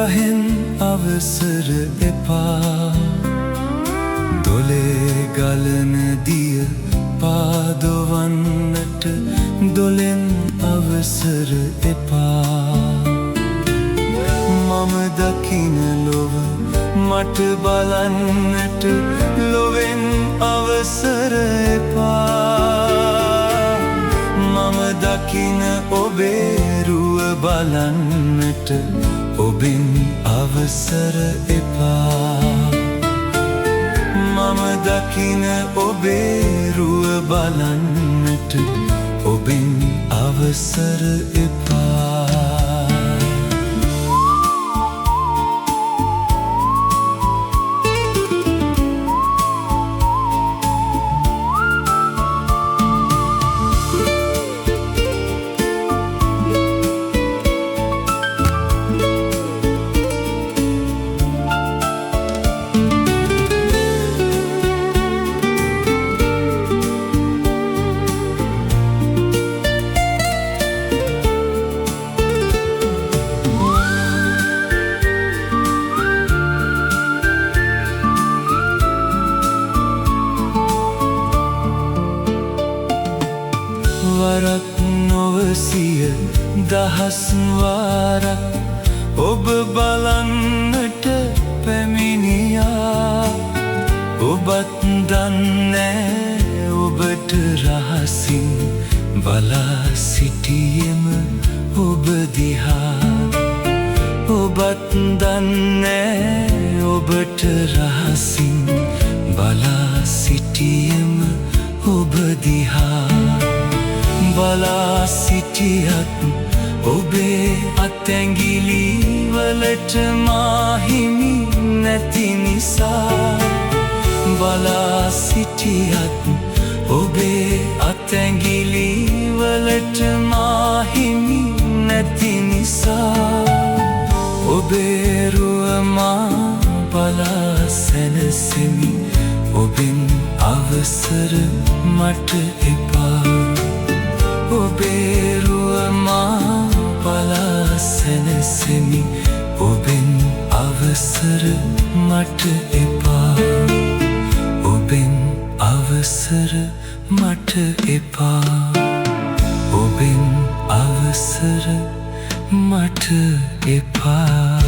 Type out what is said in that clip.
ගහෙන් අවසර එපා දොලේ ගලන දිය පාදවන්නට දොලෙන් අවසර එපා මම දකින ලොව මට බලන්නට ලොවෙන් අවසර එපා මම දකින ඔබේ රුව බලන්නට ඔබෙන් අවසර එපා මම දකින ඔබේ රුව බලන්නට ඔබෙන් අවසර එපා වරක් නොව සිය දහස් වාරක් ඔබ බලන්නට පැමිණියා ඔබත් දන්නේ ඔබට රහසින් බලා සිටියෙම ඔබ දිහා ඔබත් දන්නේ ඔබට රහසින් බලා සිටියෙම ඔබ දිහා බලා සිටියත් ඔබේ අතැඟිලි වලට මාහිමි නැති නිසා බලා සිටියත් ඔබේ අතැඟිලි වලට මාහිමි නැති නිසා ඔබේ රුව මා බලා සැනසෙමි ඔබෙන් අවසර මට එපා ඔබේ රුව මා බලා සැනසෙමි ඔබෙන් අවසර මට එපා ඔබෙන් අවසර මට එපා ඔබෙන් අවසර මට එපා